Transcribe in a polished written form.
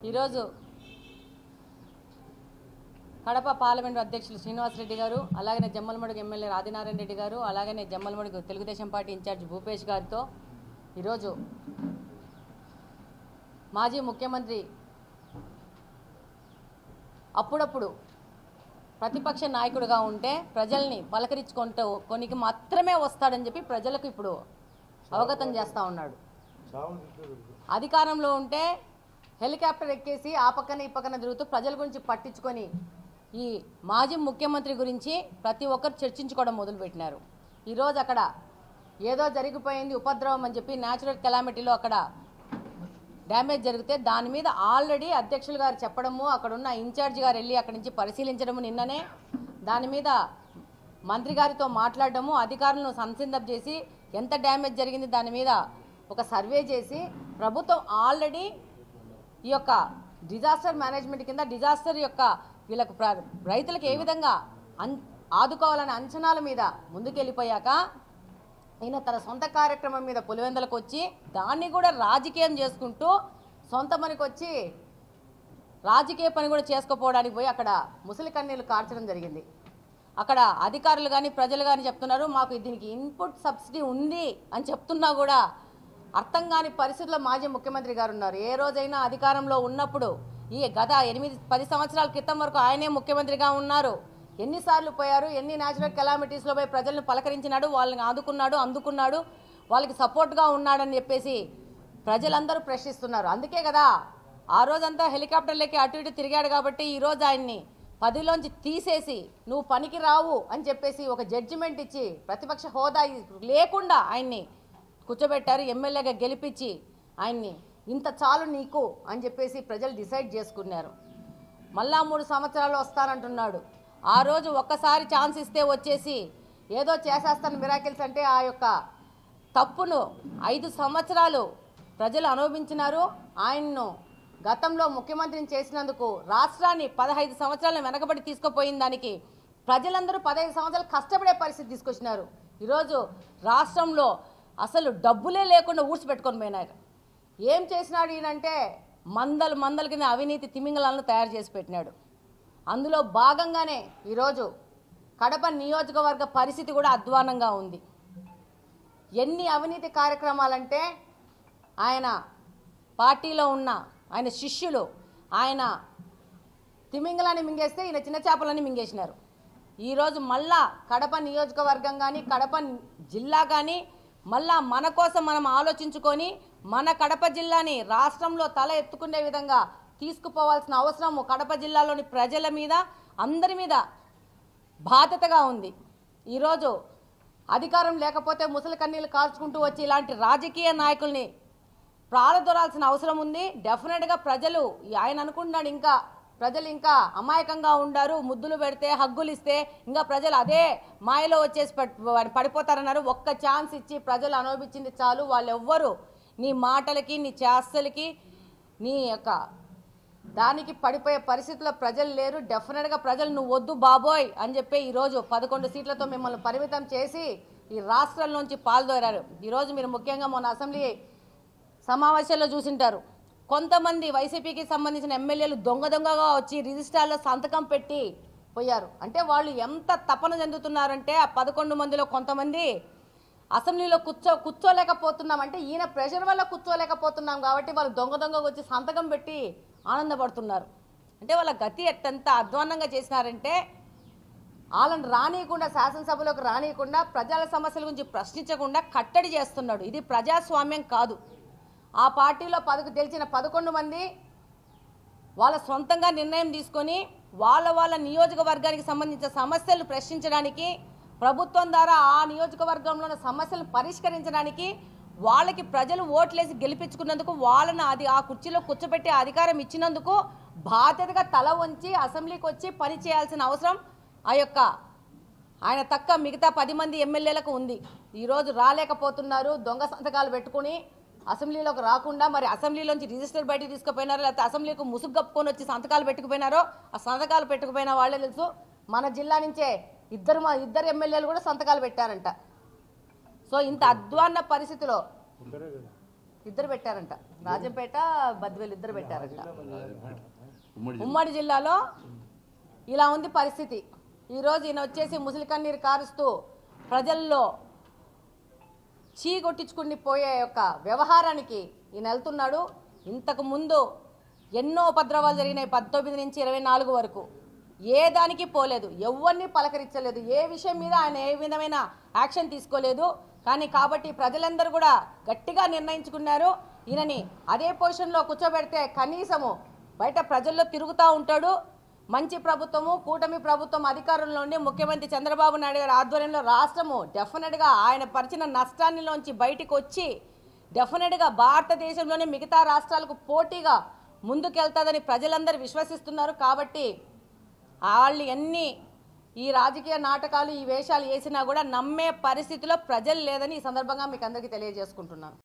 ఈరోజు కడప పార్లమెంటు అధ్యక్షులు శ్రీనివాస్ రెడ్డి గారు, అలాగే జమ్మలమడుగు ఎమ్మెల్యే ఆదినారాయణ రెడ్డి గారు, అలాగే జమ్మలమడుగు తెలుగుదేశం పార్టీ ఇన్ఛార్జ్ భూపేష్ గారితో ఈరోజు మాజీ ముఖ్యమంత్రి అప్పుడప్పుడు ప్రతిపక్ష నాయకుడిగా ఉంటే ప్రజల్ని పలకరించుకుంటూ కొనికి మాత్రమే వస్తాడని చెప్పి ప్రజలకు ఇప్పుడు అవగతం చేస్తూ ఉన్నాడు. అధికారంలో ఉంటే హెలికాప్టర్ ఎక్కేసి ఆ పక్కన ఈ పక్కన తిరుగుతూ ప్రజల గురించి పట్టించుకొని ఈ మాజీ ముఖ్యమంత్రి గురించి ప్రతి ఒక్కరు చర్చించుకోవడం మొదలుపెట్టినారు. ఈరోజు అక్కడ ఏదో జరిగిపోయింది ఉపద్రవం అని చెప్పి న్యాచురల్ కెలామిటీలో అక్కడ డ్యామేజ్ జరిగితే దాని మీద ఆల్రెడీ అధ్యక్షులు గారు చెప్పడము, అక్కడున్న ఇన్ఛార్జి గారు వెళ్ళి అక్కడి నుంచి పరిశీలించడము, నిన్ననే దాని మీద మంత్రి గారితో మాట్లాడడము, అధికారులను సంసిద్ధం చేసి ఎంత డ్యామేజ్ జరిగింది దాని మీద ఒక సర్వే చేసి ప్రభుత్వం ఆల్రెడీ ఈ యొక్క డిజాస్టర్ మేనేజ్మెంట్ కింద డిజాస్టర్ యొక్క వీళ్ళకు రైతులకు ఏ విధంగా ఆదుకోవాలనే అంచనాల మీద ముందుకెళ్ళిపోయాక ఈయన తన సొంత కార్యక్రమం మీద పులివెందులకు వచ్చి దాన్ని కూడా రాజకీయం చేసుకుంటూ సొంత పనికి వచ్చి రాజకీయ పని కూడా చేసుకోపోవడానికి పోయి అక్కడ ముసలి కన్నీళ్లు కార్చడం జరిగింది. అక్కడ అధికారులు కానీ ప్రజలు కానీ చెప్తున్నారు మాకు దీనికి ఇన్పుట్ సబ్సిడీ ఉంది అని చెప్తున్నా కూడా అర్థం కాని పరిస్థితుల్లో మాజీ ముఖ్యమంత్రి గారు ఉన్నారు. ఏ రోజైనా అధికారంలో ఉన్నప్పుడు ఈ గత 8-10 సంవత్సరాల క్రితం వరకు ఆయనే ముఖ్యమంత్రిగా ఉన్నారు. ఎన్నిసార్లు పోయారు, ఎన్ని న్యాచురల్ కెలామిటీస్లో పోయి ప్రజలను పలకరించినాడు, వాళ్ళని అందుకున్నాడు, వాళ్ళకి సపోర్ట్గా ఉన్నాడని చెప్పేసి ప్రజలందరూ ప్రశ్నిస్తున్నారు. అందుకే కదా ఆ రోజంతా హెలికాప్టర్లకి అటు ఇటు తిరిగాడు కాబట్టి ఈరోజు ఆయన్ని పదవిలోంచి తీసేసి నువ్వు పనికి రావు అని చెప్పేసి ఒక జడ్జిమెంట్ ఇచ్చి ప్రతిపక్ష హోదా లేకుండా ఆయన్ని కూర్చోబెట్టారు. ఎమ్మెల్యేగా గెలిపించి ఆయన్ని ఇంత చాలు నీకు అని చెప్పేసి ప్రజలు డిసైడ్ చేసుకున్నారు. మళ్ళా 3 సంవత్సరాలు వస్తానంటున్నాడు. ఆ రోజు ఒక్కసారి ఛాన్స్ ఇస్తే వచ్చేసి ఏదో చేసేస్తాను మిరాకిల్స్ అంటే ఆ యొక్క తప్పును 5 సంవత్సరాలు ప్రజలు అనుభవించినారు. ఆయన్ను గతంలో ముఖ్యమంత్రిని చేసినందుకు రాష్ట్రాన్ని 15 సంవత్సరాలను వెనకబడి తీసుకుపోయిన దానికి ప్రజలందరూ 15 సంవత్సరాలు కష్టపడే పరిస్థితి తీసుకొచ్చినారు. ఈరోజు రాష్ట్రంలో అసలు డబ్బులే లేకుండా ఊడ్చిపెట్టుకొని పోయినారు. ఏం చేసినాడు ఈయనంటే మందల కింద అవినీతి తిమింగలాలను తయారు చేసి పెట్టినాడు. అందులో భాగంగానే ఈరోజు కడప నియోజకవర్గ పరిస్థితి కూడా అధ్వానంగా ఉంది. ఎన్ని అవినీతి కార్యక్రమాలంటే ఆయన పార్టీలో ఉన్న ఆయన శిష్యులు ఆయన తిమింగలాన్ని మింగేస్తే ఈయన చిన్న చేపలని మింగేసినారు. ఈరోజు మళ్ళా కడప నియోజకవర్గం కానీ కడప జిల్లా కానీ మళ్ళా మన కోసం మనం ఆలోచించుకొని మన కడప జిల్లాని రాష్ట్రంలో తల ఎత్తుకునే విధంగా తీసుకుపోవాల్సిన అవసరం కడప జిల్లాలోని ప్రజల మీద అందరి మీద బాధ్యతగా ఉంది. ఈరోజు అధికారం లేకపోతే ముసలి కన్నీళ్ళు కాల్చుకుంటూ వచ్చి ఇలాంటి రాజకీయ నాయకుల్ని ప్రాలదొరాల్సిన అవసరం ఉంది. డెఫినెట్గా ప్రజలు ఆయన అనుకుంటున్నాడు ఇంకా ప్రజలు ఇంకా అమాయకంగా ఉండారు, ముద్దులు పెడితే హగ్గులు ఇస్తే ఇంకా ప్రజలు అదే మాయలో వచ్చేసి పడిపోతారన్నారు. ఒక్క ఛాన్స్ ఇచ్చి ప్రజలు అనుభవించింది చాలు. వాళ్ళు ఎవ్వరు నీ మాటలకి నీ చేష్టలకి నీ యొక్క దానికి పడిపోయే పరిస్థితుల్లో ప్రజలు లేరు. డెఫినెట్గా ప్రజలు నువ్వు వద్దు బాబోయ్ అని చెప్పి ఈరోజు 11 సీట్లతో మిమ్మల్ని పరిమితం చేసి ఈ రాష్ట్రంలోంచి పాల్దోరారు. ఈరోజు మీరు ముఖ్యంగా మొన్న అసెంబ్లీ సమావేశాల్లో చూసింటారు. కొంతమంది వైసీపీకి సంబంధించిన ఎమ్మెల్యేలు దొంగగా వచ్చి రిజిస్టార్లో సంతకం పెట్టి పోయారు. అంటే వాళ్ళు ఎంత తపన చెందుతున్నారంటే ఆ 11 మందిలో కొంతమంది అసెంబ్లీలో కూర్చోలేకపోతున్నాం అంటే ఈయన ప్రెషర్ వల్ల కూర్చోలేకపోతున్నాం కాబట్టి వాళ్ళు దొంగగా వచ్చి సంతకం పెట్టి ఆనందపడుతున్నారు. అంటే వాళ్ళ గతి ఎంత అధ్వాన్నంగా చేసినారంటే వాళ్ళని రానియకుండా శాసనసభలోకి రానియకుండా ప్రజల సమస్యల గురించి ప్రశ్నించకుండా కట్టడి చేస్తున్నాడు. ఇది ప్రజాస్వామ్యం కాదు. ఆ పార్టీలో గెలిచిన 11 మంది వాళ్ళ సొంతంగా నిర్ణయం తీసుకొని వాళ్ళ నియోజకవర్గానికి సంబంధించిన సమస్యలు ప్రశ్నించడానికి ప్రభుత్వం ద్వారా ఆ నియోజకవర్గంలోని సమస్యలను పరిష్కరించడానికి వాళ్ళకి ప్రజలు ఓట్లేసి గెలిపించుకున్నందుకు వాళ్ళని ఆ కుర్చీలో కూర్చోబెట్టి అధికారం ఇచ్చినందుకు బాధ్యతగా తల వంచి అసెంబ్లీకి వచ్చి పని చేయాల్సిన అవసరం ఆయన తక్క మిగతా 10 మంది ఎమ్మెల్యేలకు ఉంది. ఈరోజు రాలేకపోతున్నారు. దొంగ సంతకాలు పెట్టుకుని అసెంబ్లీలోకి రాకుండా మరి అసెంబ్లీలోంచి రిజిస్టర్ బయటకు తీసుకుపోయినారో లేకపోతే అసెంబ్లీకి ముసుగు కప్పుకొని వచ్చి సంతకాలు పెట్టుకుపోయినారో ఆ సంతకాలు పెట్టుకుపోయిన వాళ్ళే తెలుసు. మన జిల్లా నుంచే ఇద్దరు ఎమ్మెల్యేలు కూడా సంతకాలు పెట్టారంట. సో ఇంత అధ్వాన్న పరిస్థితిలో ఇద్దరు పెట్టారంట, రాజంపేట బద్వేలు ఇద్దరు పెట్టారంట. ఉమ్మడి జిల్లాలో ఇలా ఉంది పరిస్థితి. ఈరోజు ఈయన వచ్చేసి ముసలి కన్నీరు కారుస్తూ ప్రజల్లో చీ కొట్టించుకుని పోయే యొక్క వ్యవహారానికి ఈయన వెళ్తున్నాడు. ఇంతకు ముందు ఎన్నో ఉపద్రవాలు జరిగినాయి 19 నుంచి 24 వరకు. ఏ దానికి పోలేదు, ఎవరిని పలకరించలేదు, ఏ విషయం మీద ఆయన ఏ విధమైన యాక్షన్ తీసుకోలేదు. కానీ కాబట్టి ప్రజలందరూ కూడా గట్టిగా నిర్ణయించుకున్నారు, ఈయనని అదే పొజిషన్లో కూర్చోబెడితే కనీసము బయట ప్రజల్లో తిరుగుతూ ఉంటాడు. మంచి ప్రభుత్వము, కూటమి ప్రభుత్వం అధికారంలో ఉండి ముఖ్యమంత్రి చంద్రబాబు నాయుడు గారి ఆధ్వర్యంలో రాష్ట్రము డెఫినెట్గా ఆయన పరిచిన నష్టాన్నిలోంచి బయటికి వచ్చి డెఫినెట్గా భారతదేశంలోనే మిగతా రాష్ట్రాలకు పోటీగా ముందుకెళ్తాదని ప్రజలందరూ విశ్వసిస్తున్నారు. కాబట్టి వాళ్ళు ఎన్ని ఈ రాజకీయ నాటకాలు ఈ వేషాలు వేసినా కూడా నమ్మే పరిస్థితిలో ప్రజలు లేదని ఈ సందర్భంగా మీకు అందరికీ తెలియజేసుకుంటున్నాను.